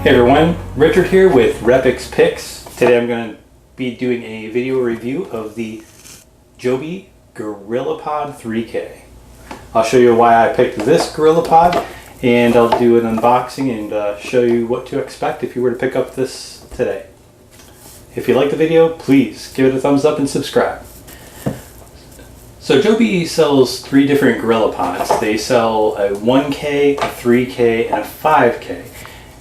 Hey everyone, Richard here with Repix Picks. Today I'm going to be doing a video review of the Joby Gorillapod 3K. I'll show you why I picked this Gorillapod, and I'll do an unboxing and show you what to expect if you were to pick up this today. If you like the video, please give it a thumbs up and subscribe. So Joby sells three different Gorillapods. They sell a 1K, a 3K, and a 5K.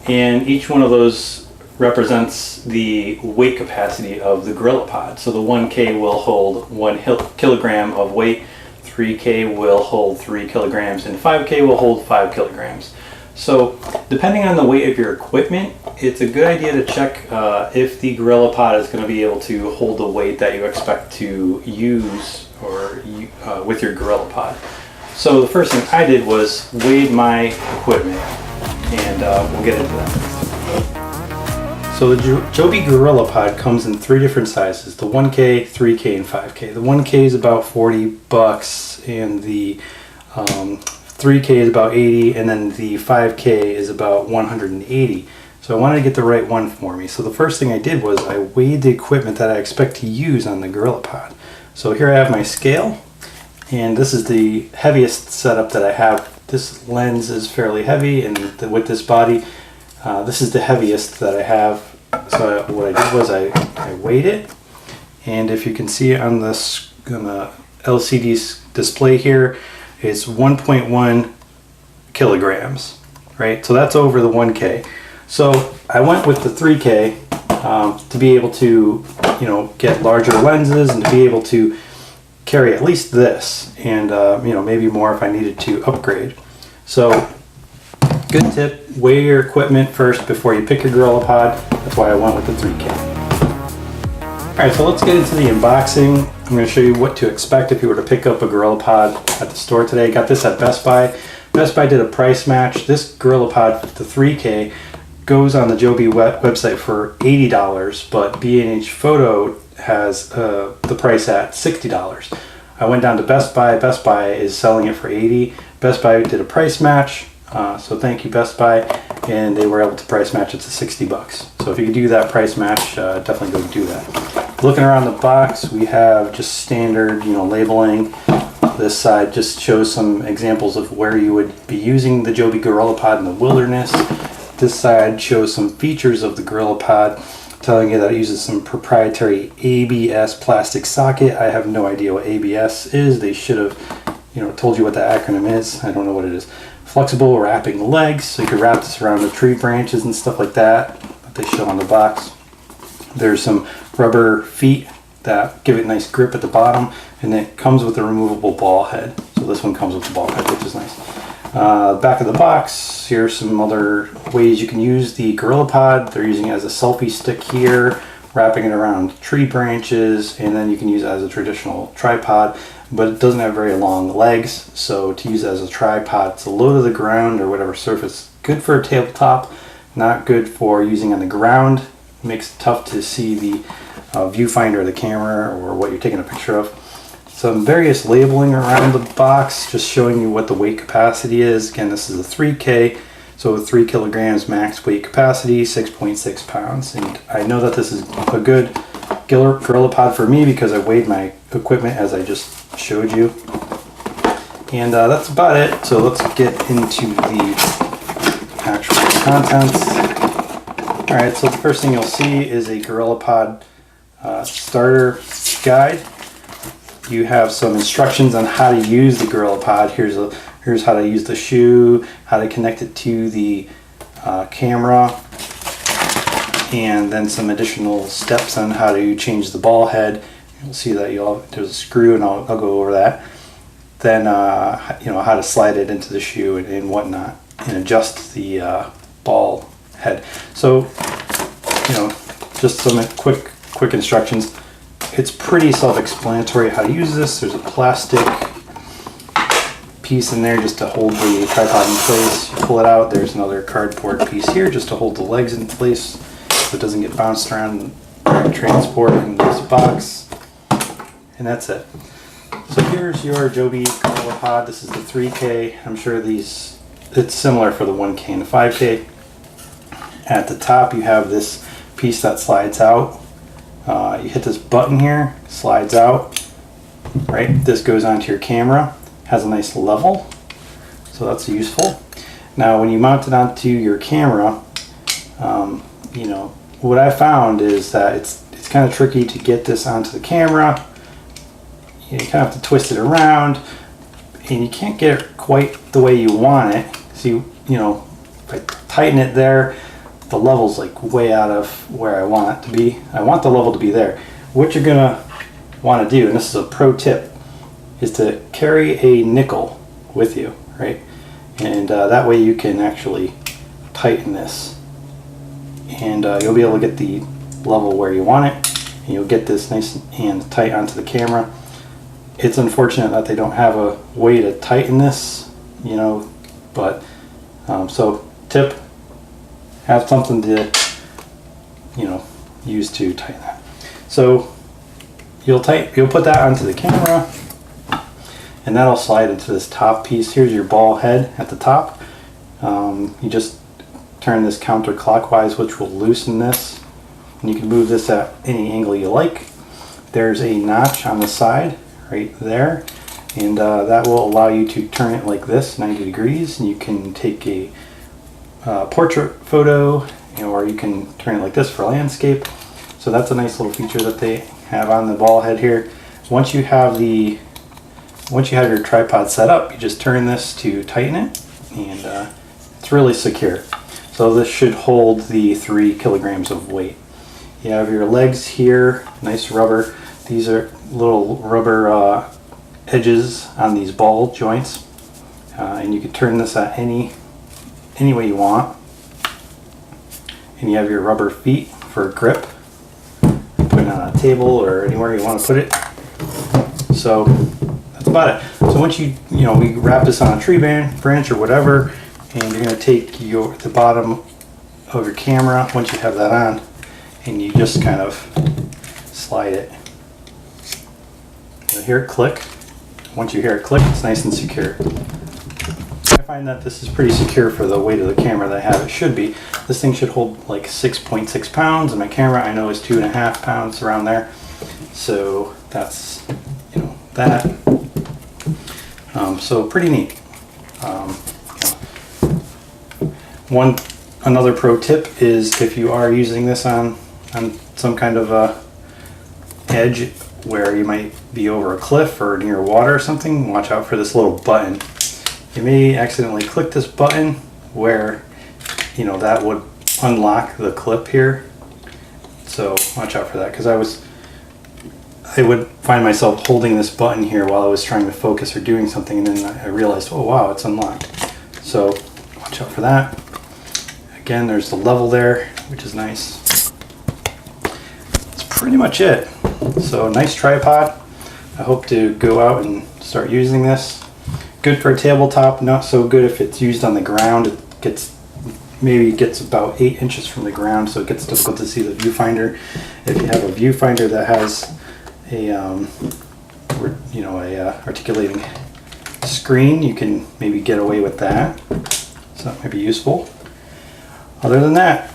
And each one of those represents the weight capacity of the Gorillapod. So the 1K will hold 1 kilogram of weight, 3K will hold 3 kilograms, and 5K will hold 5 kilograms. So depending on the weight of your equipment, it's a good idea to check if the Gorillapod is going to be able to hold the weight that you expect to use or with your Gorillapod. So the first thing I did was weighed my equipment, and we'll get into that. So the Joby Gorillapod comes in three different sizes: the 1K, 3K, and 5K. The 1K is about $40, and the 3K is about $80, and then the 5K is about $180. So I wanted to get the right one for me. So the first thing I did was I weighed the equipment that I expect to use on the Gorillapod. So here I have my scale, and this is the heaviest setup that I have. This lens is fairly heavy, and with this body, this is the heaviest that I have. So what I did was I weighed it, and if you can see on the LCD display here, it's 1.1 kilograms, right? So that's over the 1K. So I went with the 3K to be able to, get larger lenses and to be able to carry at least this, and maybe more if I needed to upgrade. So good tip: weigh your equipment first before you pick your Gorillapod. That's why I went with the 3K. Alright, so let's get into the unboxing. I'm going to show you what to expect if you were to pick up a Gorillapod at the store today. Got this at Best Buy. Best Buy did a price match. This Gorillapod, the 3K, goes on the Joby website for $80, but B&H Photo has the price at $60. I went down to Best Buy. Best Buy is selling it for $80. Best Buy did a price match, so thank you Best Buy, and they were able to price match it to $60. So if you could do that price match, definitely go do that. Looking around the box, we have just standard, labeling. This side just shows some examples of where you would be using the Joby Gorillapod in the wilderness. This side shows some features of the Gorillapod, telling you that it uses some proprietary ABS plastic socket. I have no idea what ABS is. They should have, told you what the acronym is. I don't know what it is. Flexible wrapping legs, so you could wrap this around the tree branches and stuff like that they show on the box. There's some rubber feet that give it a nice grip at the bottom, and it comes with a removable ball head. So this one comes with the ball head, which is nice. Back of the box, here's some other ways you can use the Gorillapod. They're using it as a selfie stick here, wrapping it around tree branches, and then you can use it as a traditional tripod, but it doesn't have very long legs, so to use it as a tripod, it's low to the ground or whatever surface. Good for a tabletop, not good for using on the ground. It makes it tough to see the viewfinder of the camera or what you're taking a picture of. Some various labeling around the box, just showing you what the weight capacity is. Again, this is a 3K, so 3 kilograms max weight capacity, 6.6 pounds. And I know that this is a good Gorillapod for me because I weighed my equipment as I just showed you. And that's about it. So let's get into the actual contents. Alright, so the first thing you'll see is a Gorillapod starter guide. You have some instructions on how to use the Gorillapod. Here's how to use the shoe, how to connect it to the camera, and then some additional steps on how to change the ball head. You'll see that there's a screw, and I'll go over that. Then how to slide it into the shoe and whatnot, and adjust the ball head. So just some quick instructions. It's pretty self-explanatory how to use this. There's a plastic piece in there just to hold the tripod in place. You pull it out, there's another cardboard piece here just to hold the legs in place so it doesn't get bounced around during transport in this box. And that's it. So here's your Joby Gorillapod. This is the 3K. I'm sure it's similar for the 1K and the 5K. At the top you have this piece that slides out. You hit this button here, slides out, right? This goes onto your camera, has a nice level, so that's useful. Now when you mount it onto your camera, you know, what I found is that it's kind of tricky to get this onto the camera. You kind of have to twist it around, and you can't get it quite the way you want it. So you know, if I tighten it there, the level's like way out of where I want it to be. I want the level to be there. What you're gonna want to do, and this is a pro tip, is to carry a nickel with you, right? And that way you can actually tighten this, and you'll be able to get the level where you want it, and you'll get this nice and tight onto the camera. It's unfortunate that they don't have a way to tighten this, you know, but so tip, have something to, you know, use to tighten that. So you'll put that onto the camera, and that'll slide into this top piece. Here's your ball head at the top. You just turn this counterclockwise, which will loosen this, and you can move this at any angle you like. There's a notch on the side right there, and that will allow you to turn it like this, 90 degrees, and you can take a portrait photo, or you can turn it like this for landscape. So that's a nice little feature that they have on the ball head here. Once you have your tripod set up, you just turn this to tighten it, and it's really secure. So this should hold the 3 kilograms of weight. You have your legs here, nice rubber. These are little rubber edges on these ball joints, and you can turn this at any way you want. And you have your rubber feet for grip. Put it on a table or anywhere you want to put it. So that's about it. So once we wrap this on a tree branch or whatever, and you're going to take the bottom of your camera once you have that on, and you just kind of slide it. You'll hear it click. Once you hear it click, it's nice and secure. I find that this is pretty secure for the weight of the camera that I have. It should be. This thing should hold like 6.6 pounds, and my camera I know is 2.5 pounds, around there. So that's, you know, that. So pretty neat. Another pro tip is, if you are using this on some kind of edge where you might be over a cliff or near water or something, watch out for this little button. You may accidentally click this button where, you know, that would unlock the clip here. So watch out for that, because I would find myself holding this button here while I was trying to focus or doing something, and then I realized, oh wow, it's unlocked. So watch out for that. Again, there's the level there, which is nice. That's pretty much it. So nice tripod. I hope to go out and start using this. Good for a tabletop, not so good if it's used on the ground. It maybe gets about 8 inches from the ground, so it gets difficult to see the viewfinder. If you have a viewfinder that has a articulating screen, you can maybe get away with that. So that might be useful. Other than that,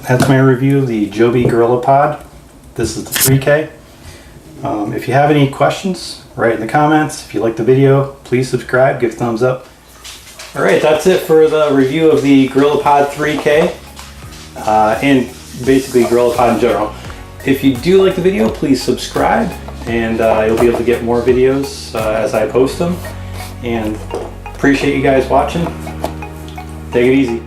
that's my review of the Joby Gorillapod. This is the 3K. If you have any questions, write in the comments. If you like the video, please subscribe, give a thumbs up. Alright, that's it for the review of the Gorillapod 3K, and basically Gorillapod in general. If you do like the video, please subscribe, and you'll be able to get more videos as I post them. And appreciate you guys watching. Take it easy.